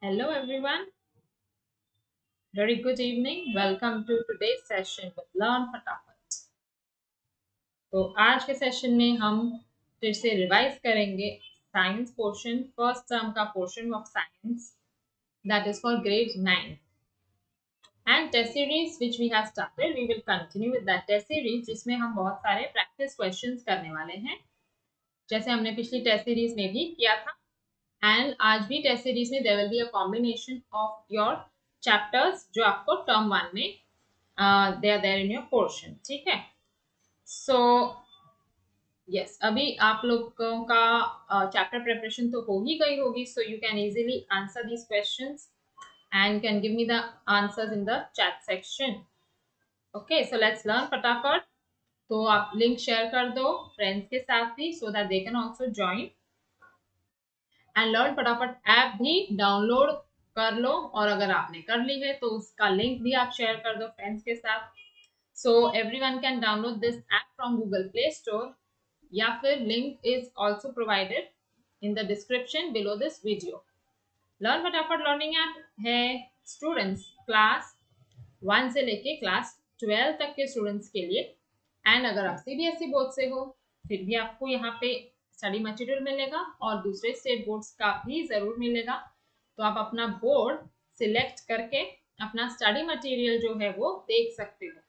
Hello everyone, very good evening. Welcome to today's session with Learn फटाफट। तो आज के सेशन में हम फिर से रिवाइज करेंगे साइंस पोर्शन, फर्स्ट टर्म का portion of science that is for grade 9 and test series which we have started. We will continue with that test series जिसमें हम बहुत सारे प्रैक्टिस क्वेश्चंस करने वाले हैं, जैसे हमने पिछली टेस्ट सीरीज में भी किया था। एंड आज भी टेस्ट सीरीज में there will be a combination of your chapters जो आपको टर्म 1 में they are there in your portion, ठीक है। सो यस, अभी आप लोगों का चैप्टर प्रिपरेशन तो हो ही गई होगी, so you can easily answer these questions and can give me the answers in the chat section. Okay, so let's learn फटाफट। तो आप लिंक शेयर कर दो फ्रेंड्स के साथ भी, so that they can also join. And learn फटाफट app भी डाउनलोड कर लो, और अगर आपने कर ली है तो उसका लिंक भी आप शेयर कर दो फ्रेंड्स के साथ। So everyone can download this app from Google play store, या फिर link is also provided in the description below this video. Learn फटाफट लर्निंग ऐप है स्टूडेंट्स क्लास 1 से लेके क्लास 12 तक के स्टूडेंट्स के लिए। एंड अगर आप सीबीएसई बोर्ड से हो फिर भी आपको यहाँ पे स्टडी मटेरियल मिलेगा, और दूसरे स्टेट बोर्ड्स का भी जरूर मिलेगा। तो आप अपना बोर्ड सिलेक्ट करके अपना स्टडी मटेरियल जो है वो देख सकते हो,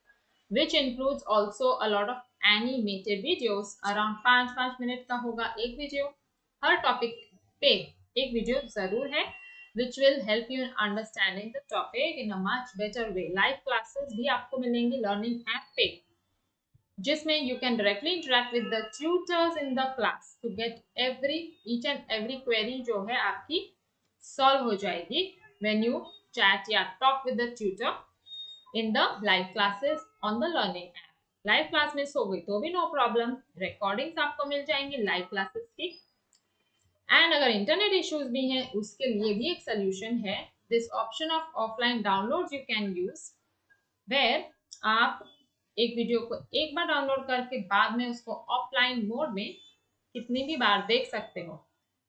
which includes also a lot of animated videos. Around 5-5 minute का होगा एक वीडियो, हर टॉपिक पे एक वीडियो जरूर है, which will help you in understanding the topic in a much better way. Live classes भी आपको मिलेंगी लर्निंग ऐप पे, जिसमें you can directly interact with the tutors in the class to get each and every query जो है आपकी solve हो जाएगी when you chat या talk with the tutor in the live classes on the learning app. Live class miss हो गई तो भी नो प्रॉब्लम, रिकॉर्डिंग्स आपको मिल जाएंगी लाइव क्लासेस की। एंड अगर इंटरनेट इश्यूज भी हैं उसके लिए भी एक सोल्यूशन है, this option of offline download you can use, where आप एक वीडियो को एक बार डाउनलोड करके बाद में उसको ऑफलाइन मोड में कितनी भी बार देख सकते हो,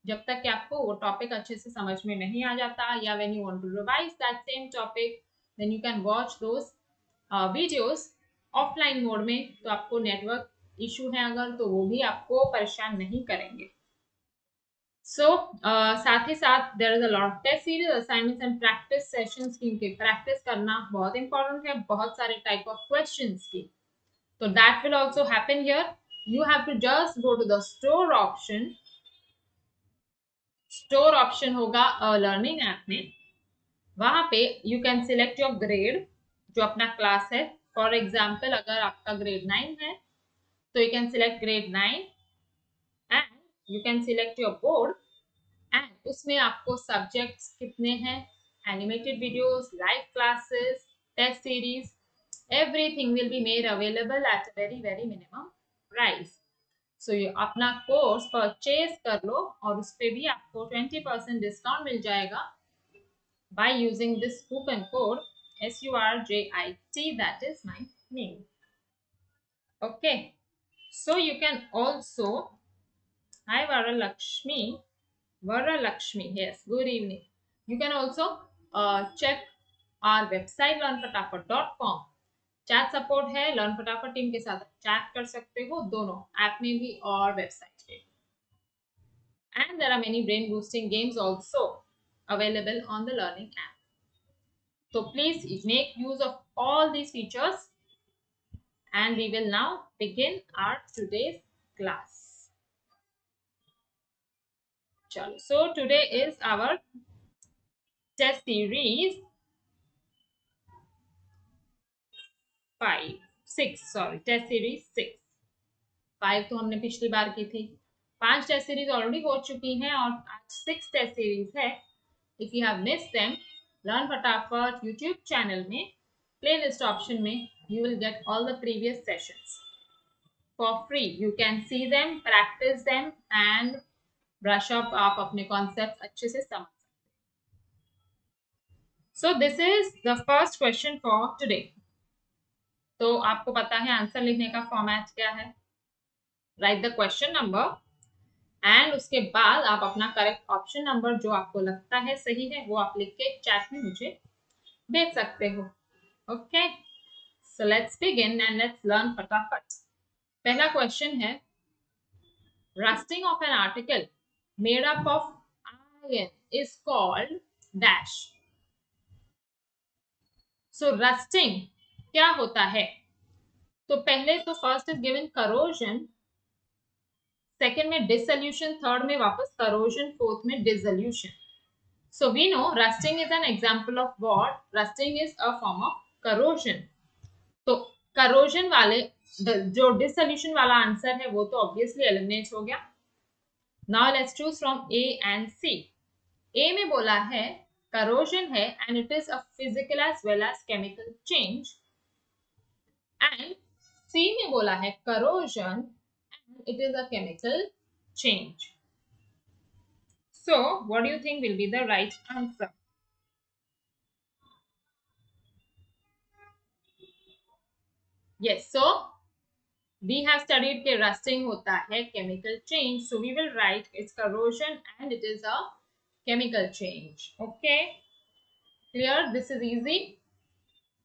जब तक कि आपको वो टॉपिक अच्छे से समझ में नहीं आ जाता, या when you want to revise that same topic then you can watch those videos offline mode में। तो आपको नेटवर्क इशू है अगर, तो वो भी आपको परेशान नहीं करेंगे। सो साथ ही साथ there is a lot of test series, assignments and practice sessions की प्रैक्टिस करना बहुत इंपॉर्टेंट है, बहुत सारे टाइप ऑफ क्वेश्चंस की। तो that will also happen here. You have to just go to the store option. Store option होगा learning app में, वहां पे you can select your grade जो अपना क्लास है। फॉर एग्जाम्पल अगर आपका ग्रेड 9 है तो you can select grade 9 and you can select your board, and उसमें आपको सब्जेक्ट्स कितने हैं, animated videos, live classes, test series, everything will be made available at very very minimum price. So ये अपना कोर्स परचेज कर लो, और उस पर भी आपको 20% डिस्काउंट मिल जाएगा by using this coupon code SURJIT, that is my name. Okay, so you can also, hi Varalakshmi, yes, good evening. You can also check our website learnfatafat.com. Chat support है, learn फटाफट team के साथ chat कर सकते हो, दोनों app में भी और वेबसाइट पे। And there are many brain boosting games also available on the learning app. So please make use of all these features, and we will now begin our today's class. So today is our test series test series 6। 5 तो हमने पिछली बार की थी, 5 test series already हो चुकी हैं, और आज 6 टेस्ट सीरीज है। If you have missed them, learn फटाफट यूट्यूब चैनल में प्लेलिस्ट ऑप्शन में you will get all the previous sessions for free. You can see them, practice them and brush up, आप अपने concepts अच्छे से समझ सकते। So this is the first question for today. तो आपको पता है आंसर लिखने का फॉर्मेट क्या है। Write the question number and उसके बाद आप अपना करेक्ट ऑप्शन नंबर जो आपको लगता है सही है वो आप लिख के चैट में मुझे भेज सकते हो. Okay, so let's begin and let's learn फटाफट. पहला क्वेश्चन है, rusting of an article made up of iron is called dash. So rusting क्या होता है? तो पहले तो first is given corrosion, second में डिसोल्यूशन, थर्ड में वापस करोजन, फोर्थ में dissolution. So we know rusting is an example of what? Rusting is a form of corrosion. तो करोजन वाले जो डिसोल्यूशन वाला आंसर है वो तो ऑब्वियसली एलिमिनेट हो गया. Now let's choose from A and C. A में बोला है करोजन है and it is a physical as well as chemical change. And C में बोला है corrosion and it is a chemical change. So what do you think will be the right answer? Yes, so we have studied कि rusting होता है chemical change, so we will write it's corrosion and it is a chemical change. Okay, clear? This is easy.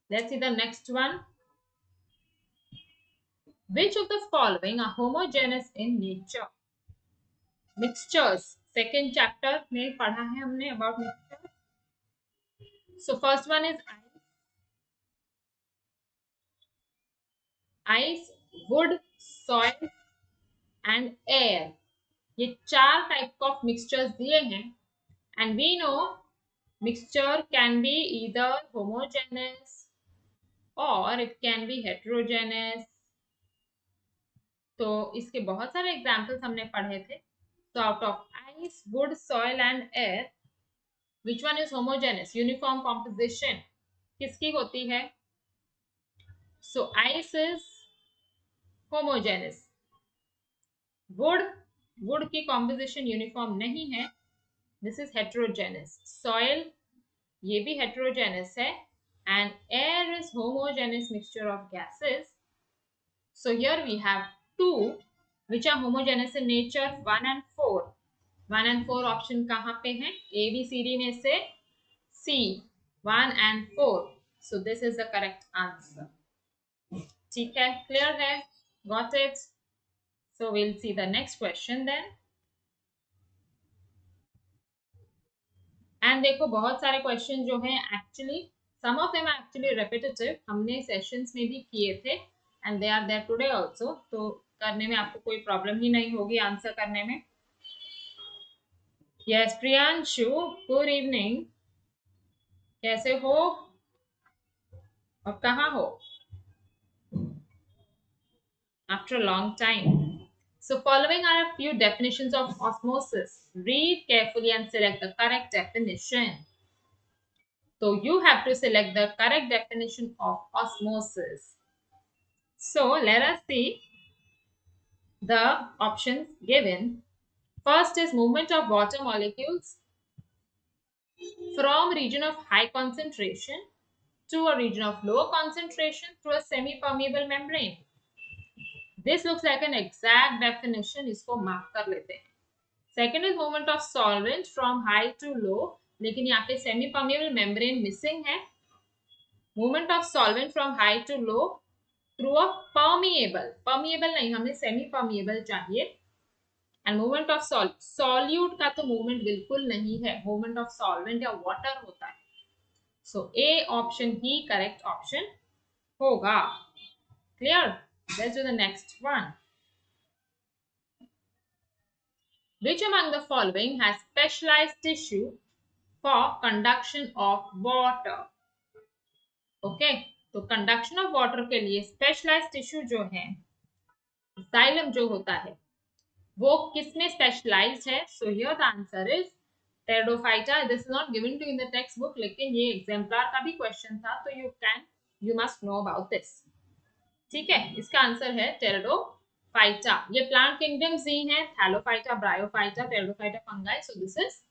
Let's see the next one. Which of the following are homogeneous in nature? Mixtures. Second chapter में पढ़ा है हमने about mixtures. So first one is ice, wood, soil and air. ये चार type of mixtures दिए हैं and we know mixture can be either homogeneous or it can be heterogeneous. तो इसके बहुत सारे एग्जांपल्स हमने पढ़े थे. तो out of ice, wood, soil and air, which one is homogeneous? Uniform composition किसकी होती है? So ice is homogeneous. Wood, wood की कॉम्पोजिशन यूनिफॉर्म नहीं है, दिस इज हेट्रोजेनस. सॉइल, ये भी हेट्रोजेनस है. And air is homogeneous mixture of gases. So here we have to which are homogeneous in nature, 1 and 4. 1 and 4 option कहाँ पे हैं? A B C D में से C, 1 and 4. So this is the correct answer. ठीक है, clear है? Got it? So we'll see the next question then. And देखो बहुत सारे क्वेश्चन जो हैं actually some of them are actually repetitive, हमने सेशंस में भी किए थे and they are there today also. तो करने में आपको कोई प्रॉब्लम ही नहीं होगी आंसर करने में. Yes Priyanshu, good evening. कैसे हो और कहाँ हो? After a long time. So following are a few definitions of osmosis. Read carefully and select the correct definition. So you have to select the correct definition of osmosis. So let us see the options given. First is movement of water molecules from region of high concentration to a region of low concentration through a semi-permeable membrane. This looks like an exact definition. इसको mark कर लेते हैं. Second is movement of solvent from high to low. लेकिन यहाँ पे semi-permeable membrane missing है. Movement of solvent from high to low through a permeable नहीं, हमें semi permeable चाहिए. एंड मूवमेंट ऑफ सॉल्यूट का तो मूवमेंट बिल्कुल नहीं है, मूवमेंट ऑफ सॉल्वेंट या वाटर होता है. सो ए ऑप्शन ही करेक्ट ऑप्शन होगा. Clear? Let's do the next one. Which among the following has specialized tissue for conduction of water? Okay, तो कंडक्शन ऑफ वाटर के लिए स्पेशलाइज्ड टिश्यू जो है, जाइलम जो होता है, वो किसमें स्पेशलाइज्ड है? So here the answer is pteridophyta. This is not given to in the textbook, लेकिन ये एग्जाम्पलर का भी क्वेश्चन था, तो you must know about this. ठीक है, इसका आंसर है टेरिडोफाइटा. ये प्लांट किंगडम्स ही हैं, Thallophyta, bryophyta, pteridophyta, fungi. So this is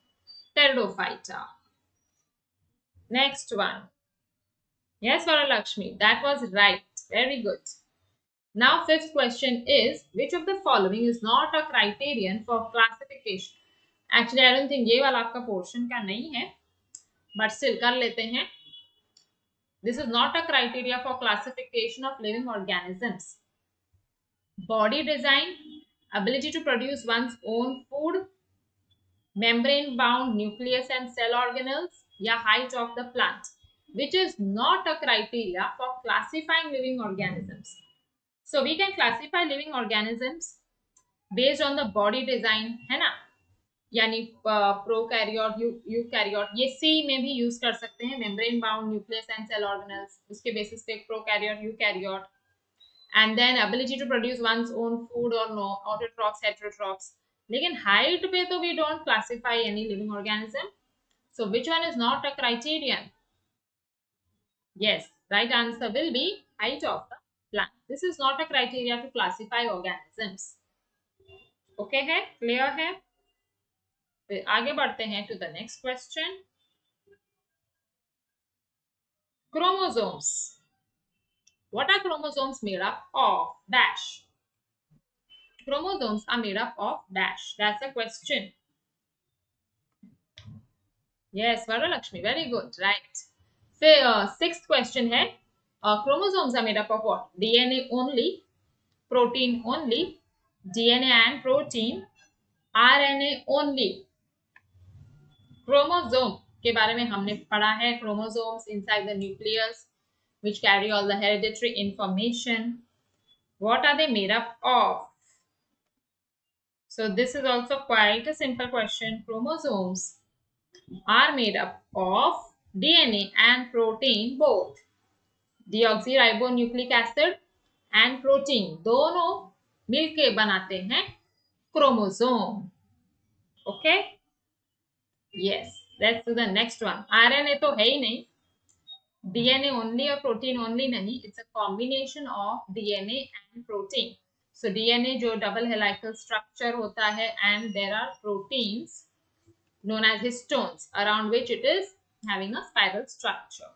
pteridophyta. Next one. Yes Varalakshmi, that was right. Very good. Now fifth question is, which of the following is not a criterion for classification? Actually I don't think ये वाला आपका portion का नहीं है, but still कर लेते हैं. This is not a criteria for classification of living organisms. Body design, ability to produce one's own food, membrane bound nucleus and cell organelles, या height of the plant, which is not a criteria for classifying living organisms. So we can classify living organisms based on the body design, है ना, यानी prokaryote eukaryote, ये सी में भी use कर सकते हैं, membrane bound nucleus and cell organelles, उसके बेसिस पे prokaryote eukaryote. And then ability to produce one's own food और नो ऑटोट्रॉप्स हेटेरोट्रॉप्स. लेकिन हाइट पे तो we don't classify any living organism. So which one is not a criterion? Yes, right answer will be height of the plant. This is not a criteria to classify organisms. Okay है, clear है? फिर आगे बढ़ते हैं to the next question. Chromosomes. What are chromosomes made up of? Dash. Chromosomes are made up of dash. That's a question. Yes, Varalakshmi, very good, right? फिर sixth question है, chromosomes are made up of what? DNA only, protein only, DNA and protein, RNA only. Chromosome के बारे में हमने पढ़ा है. Chromosomes inside the nucleus which carry all the hereditary information. What are they made up of? So this is also quite a simple question. Chromosomes are made up of DNA and protein both. Deoxyribonucleic acid and protein दोनों मिलके बनाते हैं chromosome. Okay, yes, let's do the next one. RNA तो है ही नहीं, DNA only और protein only नहीं, it's a combination of DNA and protein. So DNA जो डबल हेलाइकल स्ट्रक्चर होता है and there are proteins known as histones around which it is having a spiral structure.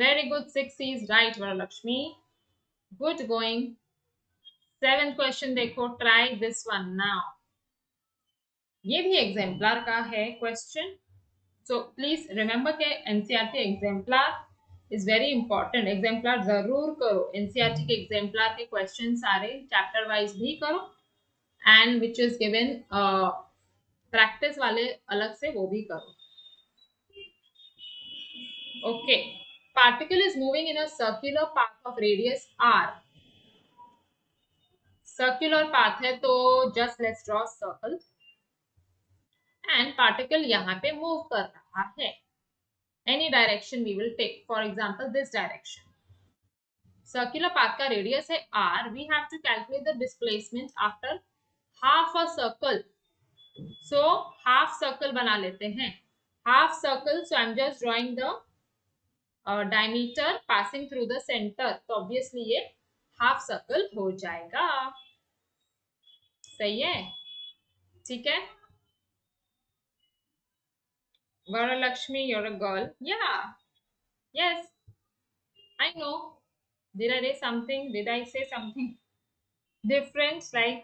Very good, 6 is right, Varalakshmi. Good going. Seventh question देखो, try this one now. ये भी exemplar का है question. So please remember के NCERT exemplar is very important. Exemplar जरूर करो. NCERT के exemplar के क्वेश्चन सारे चैप्टर वाइज भी करो and which is given practice वाले अलग से वो भी करो. Okay, particle is moving in a circular path of radius r. Circular path है तो just let's draw circle and particle यहाँ पे मूव कर रहा है. Any direction we will take, for example this direction. Circular path का radius है r. We have to calculate the displacement after half a circle. So half circle बना लेते हैं. Half circle, so I am just drawing the diameter passing through the centre. तो obviously ये half circle हो जाएगा. सही है, ठीक है. Varalakshmi, you're a girl. Yeah, yes, I know. Did I say something? Did I say something different? Like,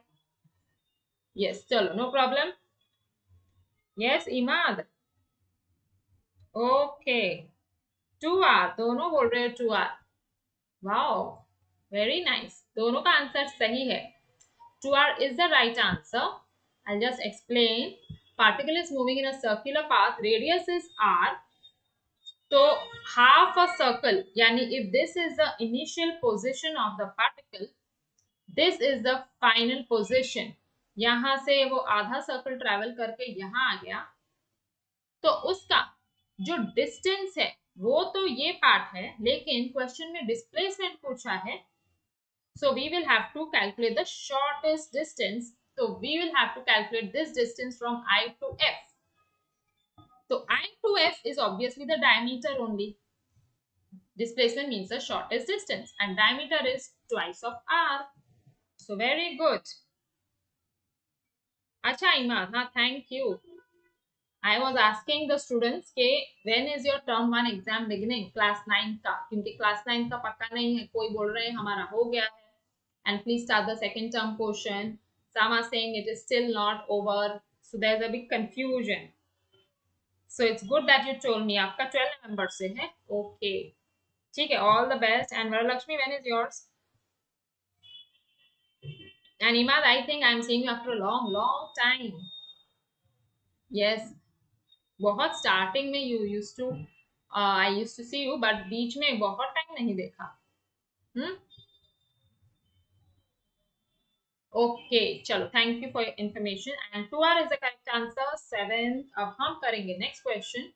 yes, chalo, no problem. Yes, Imad. Okay. 2R, दोनों बोल रहे हो 2R. Wow, very nice. दोनों का आंसर सही है. 2R is the right answer. I'll just explain. Particle is moving in a circular path. Radius is R. So half a circle, yani if this is the initial position of the particle, this is the final position. यहां से वो आधा circle travel करके यहाँ आ गया, तो उसका जो डिस्टेंस है वो तो ये पार्ट है, लेकिन क्वेश्चन में डिस्प्लेसमेंट पूछा है. So we will have to calculate the shortest distance. तो we will have to calculate this distance from I to F. So I to F is obviously the diameter only. Displacement means the shortest distance and diameter is twice of R. So very good. अच्छा इमाद, हाँ, thank you. I was asking the students के when is your term 1 exam beginning, class 9 का, क्योंकि class 9 का पक्का नहीं है. कोई बोल रहे हैं हमारा हो गया है, and please start the second term portion. Some are saying it is still not over, so there's a big confusion. So it's good that you told me. आपका 12 November से है. Okay. ठीक है. All the best. And Varalakshmi, when is yours? And Imad, I think I'm seeing you after a long, long time. Yes. बहुत starting में you used to I used to see you, but बीच में बहुत time नहीं देखा. Okay चलो, thank you for your information. And 2R is the correct answer. 7. अब हम करेंगे नेक्स्ट क्वेश्चन.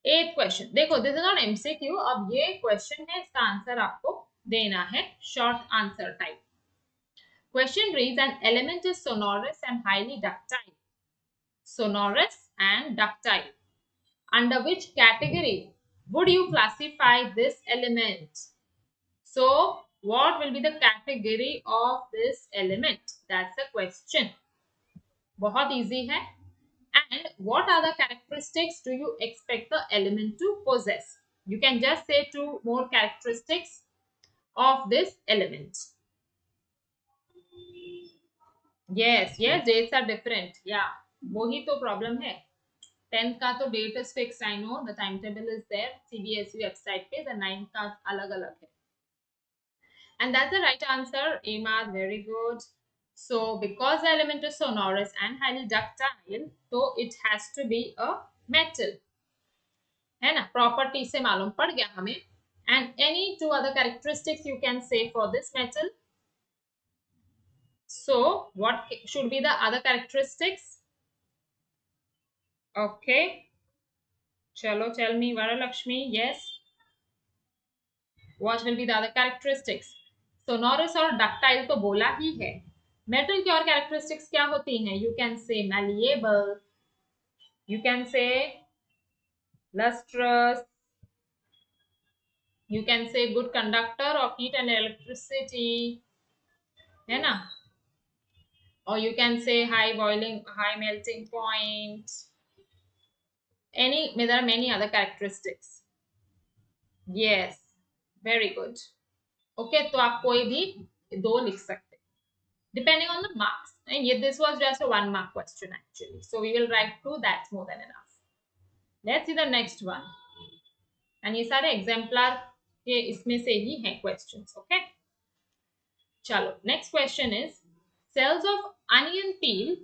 8th question. देखो, दिस इज नॉट एमसीक्यू. अब ये क्वेश्चन है, इसका आंसर आपको देना है. Short answer type. Question reads, an element is sonorous and highly ductile. Sonorous and ductile. Under which category would you classify this element? So, what will be the category of this element? That's the question. बहुत easy है. And what are the characteristics do you expect the element to possess? You can just say 2 more characteristics of this element. Yes, yes, dates are different. Yeah, वही तो problem है. 10th का तो date is fix. I know the time table is there CBSE website पे. The 9th का अलग अलग है. And that's the right answer. Imad, very good. So because the element is sonorous and highly ductile, तो it has to be a metal, है ना. Property से मालूम पड़ गया हमें. And any 2 other characteristics you can say for this metal? So what should be the other characteristics? Okay, chalo, tell me, Varalakshmi. Yes, what will be the other characteristics? Sonorous और ductile तो बोला ही है. Metal की और characteristics क्या होती हैं? You can say malleable, you can say lustrous, you can say good conductor of heat and electricity, है ना. और you can say high boiling, high melting point. any there are many other characteristics. Yes, very good. Okay, तो आप कोई भी 2 लिख सकते, depending on the marks. And yet this was just a 1 mark question actually. So we will write 2, that's more than enough. Let's see the next one. And ये सारे exemplar के इसमें से ही हैं questions. Okay. चलो, next question is, cells of onion peel.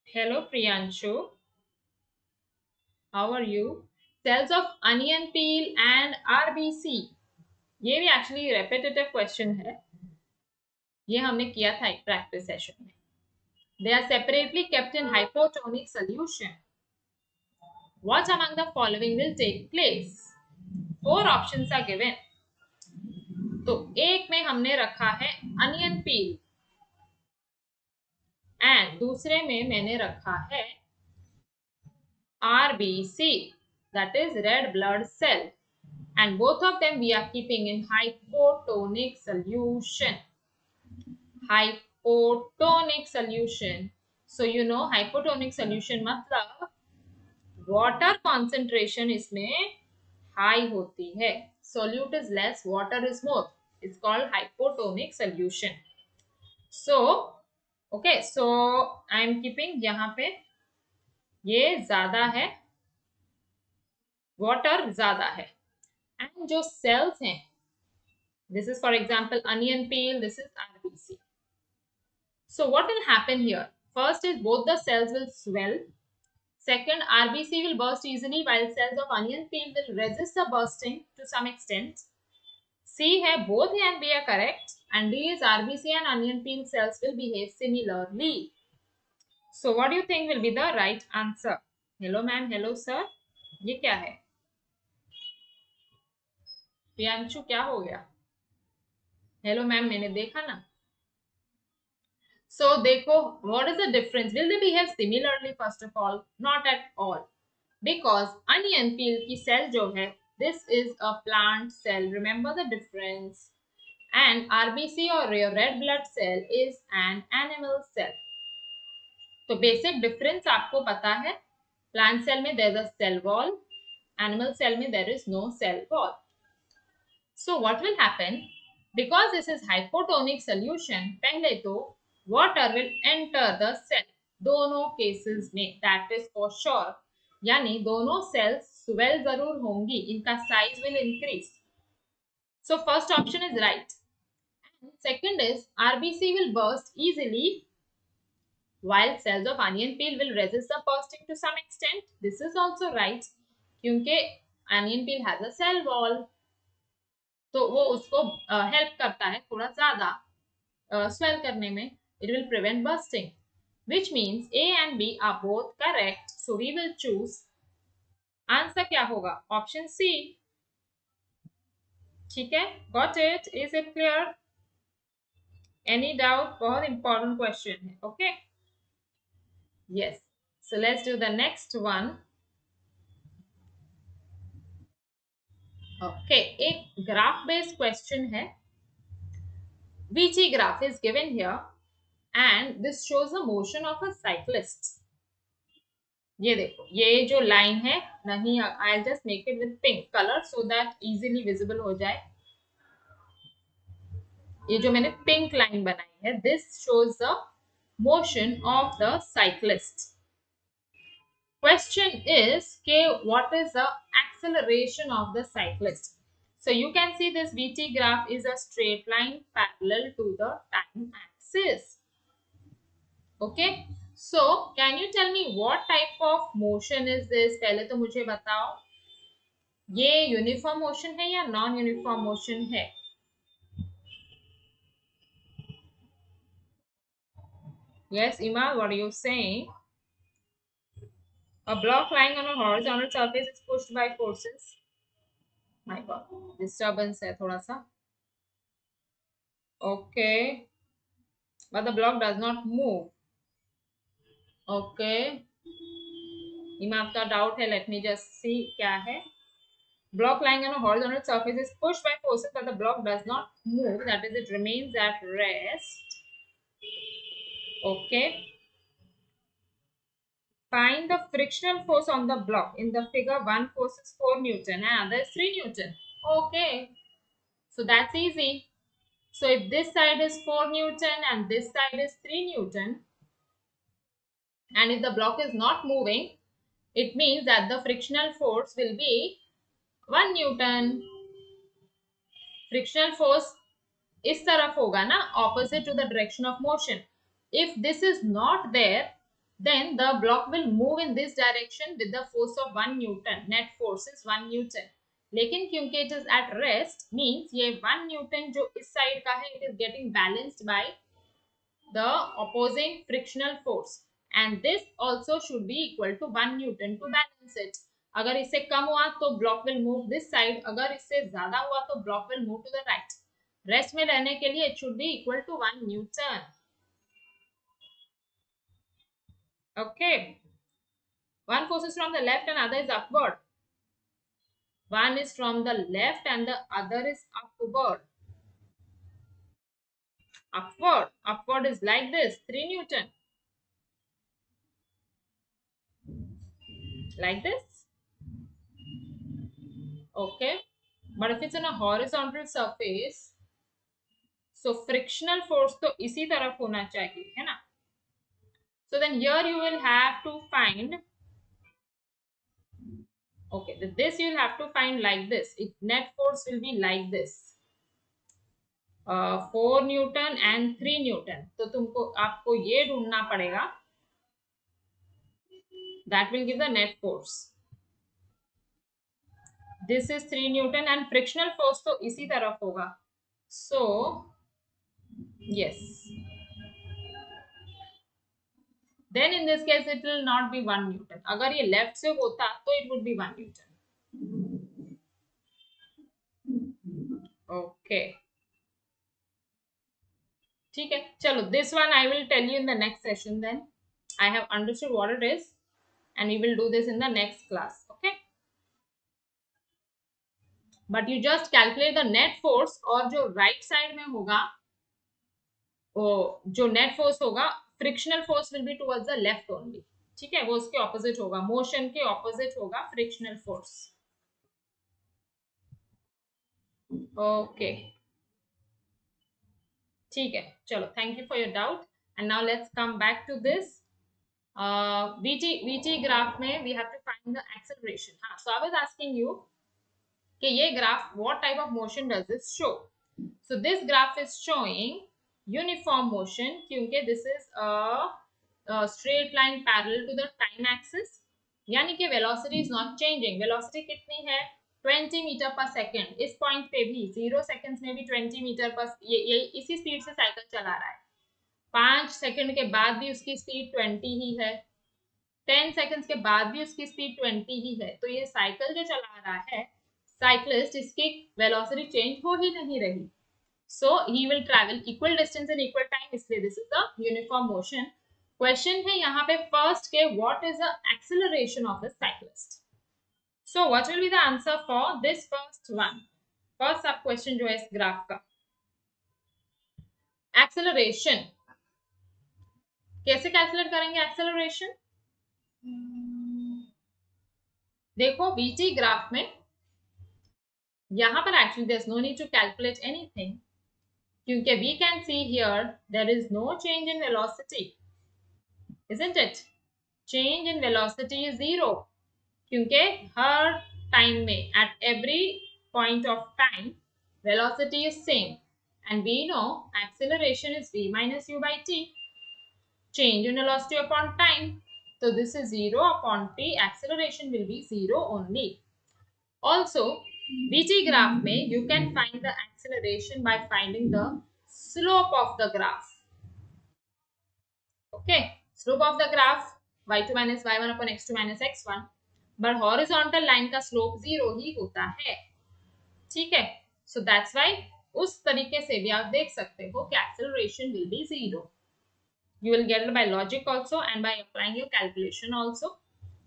Hello Priyanshu. How are you? Cells of onion peel and RBC. ये भी actually repetitive question है. ये हमने किया था एक practice session में. They are separately kept in hypotonic solution. What among the following will take place? 4 options are given. तो एक में हमने रखा है अनियन पील, एंड दूसरे में मैंने रखा है RBC, that is red blood cell, and both of them we are keeping in hypotonic solution. Hypotonic solution. So you know hypotonic solution मतलब वाटर कॉन्सेंट्रेशन इसमें हाई होती है. Solute is less, water is more. It's called hypotonic solution. So okay, so I am keeping यहाँ पे ये ज्यादा है, water ज्यादा है. एंड जो सेल्स हैं, this is for example onion peel, this is RBC. So what will happen here? First is both the cells will swell. Second, RBC will burst easily while cells of onion peel will resist the bursting to some extent. C है, both A and B are correct. And D is RBC and onion peel cells will behave similarly. So what do you think will be the right answer? Hello ma'am, hello sir. ये क्या है? प्रियांशु क्या हो गया? Hello ma'am, मैंने देखा ना. So देखो, what is the difference? Will they behave similarly? First of all, not at all. Because onion peel की cell जो है, this is a plant cell. Remember the difference. And RBC or your red blood cell is an animal cell. तो basic difference आपको पता है. Plant cell में there is a cell wall. Animal cell में there is no cell wall. So what will happen? Because this is hypotonic solution, पहले तो water will enter the cell. दोनों cases में, that is for sure. यानी दोनों cells swell जरूर होंगी, इनका size will increase. So first option is right. Second is RBC will burst easily while cells of onion peel will resist the bursting to some extent. This is also right क्योंकि onion peel has a cell wall. तो वो उसको help करता है थोड़ा ज्यादा swell करने में. It will prevent bursting, which means A and B are both correct. So we will choose. Answer क्या होगा? Option C. ठीक है, got it? Is it clear? Any doubt? बहुत इंपॉर्टेंट क्वेश्चन है. Okay, yes. So let's do the next one. Okay, एक graph based question है. VG graph is given here and this shows the motion of a cyclist. ये देखो, ये जो line है, नहीं, I just make it with pink colour so that easily visible हो जाए. ये जो मैंने पिंक लाइन बनाई है, this shows the motion of the cyclist. Question is के what is the acceleration of the cyclist. So you can see this VT graph is a straight line parallel to the time axis. Okay, so can you tell me what type of motion is this? पहले तो मुझे बताओ, ये uniform motion है या non uniform motion है? Yes, Iman, what are you saying? A block lying on a horizontal surface is pushed by forces. My God, disturbance है थोड़ा सा. Okay, but the block does not move. Okay, Iman का doubt है. Let me just see क्या है. Block lying on a horizontal surface is pushed by forces, but the block does not move. That is, it remains at rest. Okay. Find the frictional force on the block. In the figure, one force is 4 Newton and other is 3 Newton. Okay. So that's easy. So if this side is 4 Newton and this side is 3 Newton, and if the block is not moving, it means that the frictional force will be 1 Newton. Frictional force इस तरफ होगा ना, opposite to the direction of motion. If this is not there, then the block will move in this direction with the force of 1 Newton. Net force is 1 Newton. लेकिन क्योंकि it is at rest, means ये 1 Newton जो इस side का है, it is getting balanced by the opposing frictional force. And this also should be equal to 1 Newton to balance it. अगर इससे कम हुआ तो block will move this side. अगर इससे ज्यादा हुआ तो block will move to the right. Rest में रहने के लिए it should be equal to 1 Newton. Okay. One force is from the left and other is upward. One is from the left and the other is upward. Upward. Upward is like this, 3 Newton. Like this. Okay. But if it's in a horizontal surface, so frictional force तो इसी तरफ होना चाहिए, है ना? So then here you will have to find, okay, this you will have to find like this. It net force will be like this. 4 newton and 3 newton. तो तुमको आपको ये ढूंढना पड़ेगा. That will give the net force. This is 3 newton and frictional force तो इसी तरफ होगा. So yes, then in this case it will not be 1 newton. अगर ये लेफ्ट से होता तो it would be 1 newton. Okay, ठीक है, चलो. This one I will tell you in the next session. Then I have understood what it is and we will do this in the next class. Okay, but you just calculate the net force. और जो right side में होगा, जो net force होगा, frictional force will be towards the left only. ठीक है, वो उसके opposite होगा, motion के opposite होगा frictional force. ओके, ठीक है, चलो, thank you for your doubt. And now let's come back to this VT graph में we have to find the acceleration. हाँ, so I was asking you कि ये graph what type of motion does this show. So this graph is showing uniform motion, क्योंकि this is a straight line parallel to the time axis, यानी कि velocity is not changing. Velocity कितनी है? 20 metre पर second. इस point पे भी 0 seconds में भी 20 मीटर पर, ये इसी स्पीड से साइकिल चला रहा है। 5 सेकेंड के बाद भी उसकी स्पीड 20 ही है, 10 सेकेंड्स के बाद भी उसकी स्पीड 20 ही है। तो ये साइकिल जो चला रहा है साइक्लिस्ट, इसकी वेलोसिटी चेंज हो ही नहीं रही। So he will travel equal distance in equal time, इसलिए this is the uniform motion. Question है यहाँ पे फर्स्ट के what is the acceleration of the cyclist. So what will be the answer for this first one? First sub question जो है इस graph का, acceleration कैसे कैलकुलेट करेंगे? एक्सेलरेशन देखो वीटी ग्राफ में, यहाँ पर actually there is no need to calculate anything, क्योंकि we can see here there is no change in velocity, isn't it? Change in velocity is zero, क्योंकि हर टाइम में at every point of time velocity is same, and we know acceleration is v minus u by t, change in velocity upon time. So this is 0 upon t, acceleration will be 0 only. Also, VT graph में you can find the acceleration by finding the slope of the graph. Okay, slope of the graph y2 minus y1 upon x2 minus x1, but horizontal line का slope 0 ही होता है, ठीक है? So that's why उस तरीके से भी आप देख सकते हो कि acceleration will be 0. You will get it by logic also and by applying your calculation also.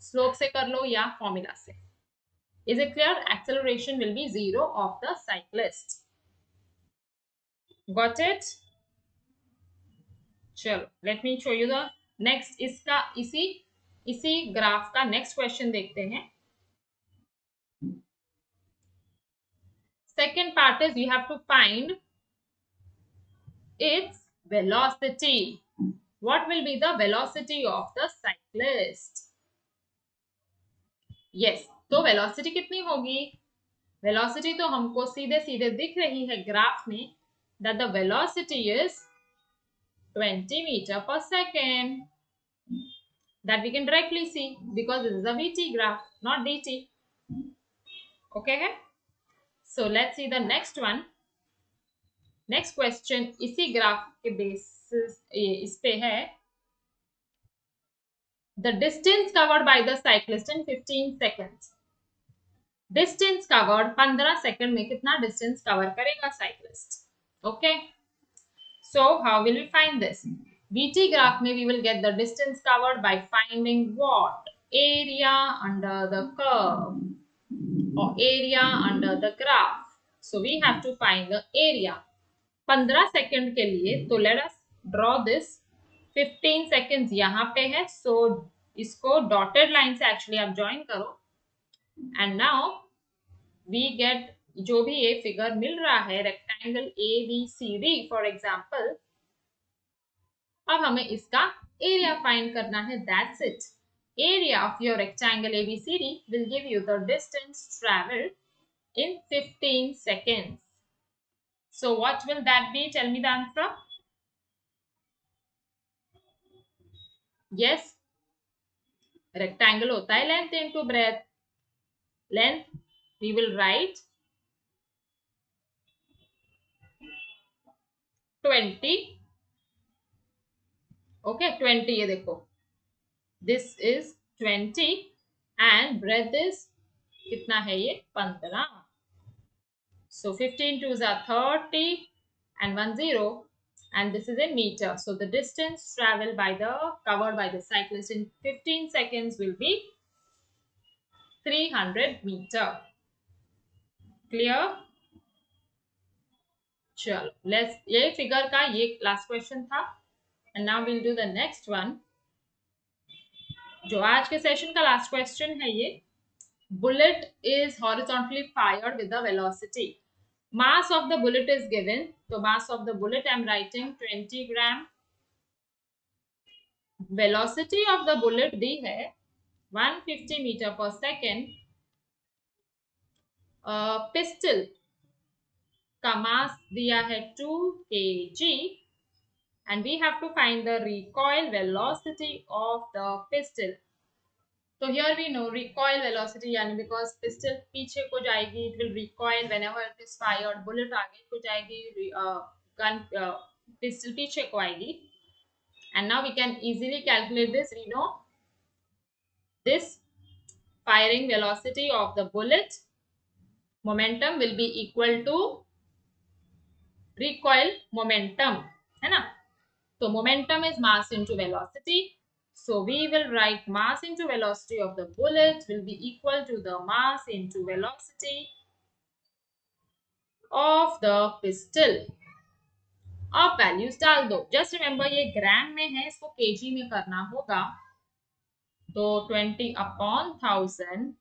Slope से कर लो या formula से. Is it clear? Acceleration will be 0 of the cyclist. Got it? चलो, let me show you the next. इसका इसी graph का next question देखते हैं। Second part is you have to find its velocity. What will be the velocity of the cyclist? Yes, तो velocity कितनी होगी? Velocity तो हमको सीधे सीधे दिख रही है ग्राफ में, that the velocity is 20 meter per second. That we can directly see because this is a VT graph, not DT. Okay? So let's see the next one. Next question इसी graph के basis इस पे है, the distance covered by the cyclist in 15 seconds. Distance covered 15 second में कितना distance cover करेगा cyclist? Okay, so how will we find this? VT graph में we will get the distance covered by finding what? Area under the curve or area under the graph. So we have to find the area. 15 second के लिए तो let us draw this. 15 seconds यहाँ पे है, so इसको dotted line से actually आप join करो, एंड नाउ वी गेट जो भी ये फिगर मिल रहा है रेक्टेंगल ABCD फॉर एग्जाम्पल, अब हमें इसका एरिया फाइंड करना है, that's it. Area of your rectangle ABCD will give you the distance travelled in 15 seconds. So what will that be? Tell me the answer. Yes, rectangle होता है length into breadth. Length we will write 20. Okay, 20 ये देखो, this is 20 and breadth is कितना है ये? 15. So 15 twos are 30 and 1 0, and this is in meter. So the distance traveled by the covered by the cyclist in 15 seconds will be 300 meter. Clear? चलो, let's, ये figure का ये last question था, and now will do the next one, जो आज के session का last question है ये. Bullet is horizontally fired with the velocity. Mass of the bullet is given. So mass of the bullet I'm writing 20 gram. Velocity of the bullet दी है 150 metre पर second. Pistol का मास दिया है 2 kg and we have to find the recoil velocity of the pistol. So here we know recoil velocity यानी because pistol पीछे को जाएगी, it will recoil whenever it is fired. Bullet आगे को जाएगी, gun pistol पीछे को आएगी. And now we can easily calculate this. We know this firing velocity of the bullet momentum will be equal to recoil momentum, है ना? So momentum is mass into velocity. So we will write mass into velocity of the bullet will be equal to the mass into velocity of the pistol. अब values डाल दो. Just remember ये ग्राम में है, इसको KG में करना होगा. तो 20/1000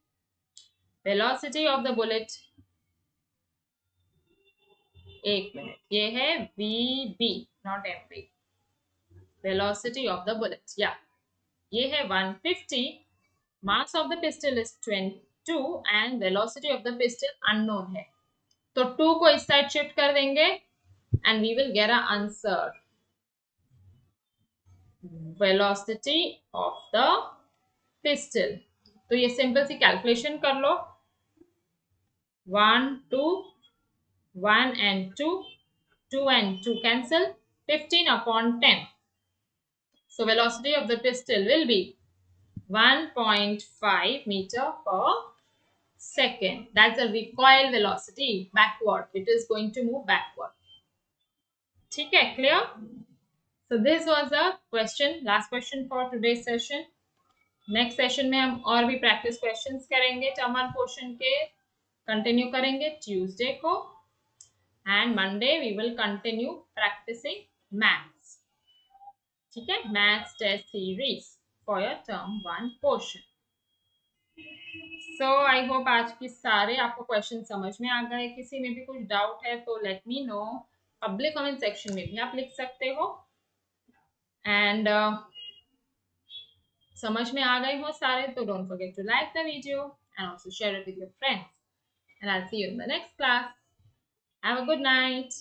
वेलोसिटी ऑफ द बुलेट. एक मिनट, ये है VB not MB. Velocity of the bullet, या ये है 150. Mass of the pistol is 22 and velocity of the pistol unknown है. तो 2 को इस साइड शिफ्ट कर देंगे and we will get a answer. Velocity of the pistol. तो ये सिंपल सी कैलकुलेशन कर लो. 1 2 1 and 2, 2 and 2 cancel, 15/10. So velocity of the pistol will be 1.5 meter per second. That's the recoil velocity backward. It is going to move backward. ठीक है, clear? So this was the question, last question for today's session. Next session में हम और भी practice questions करेंगे. Term 1 portion के continue करेंगे Tuesday को and Monday we will continue practicing maths. ठीक है, maths test series for your term 1 portion. So I hope आज की सारे आपको क्वेश्चन समझ में आ गए. किसी में भी कुछ डाउट है तो let me know. Public comment section में भी आप लिख सकते हो. एंड समझ में आ गए हो सारे तो don't forget to like the video and also share it with your friends. And I'll see you in the next class. Have a good night.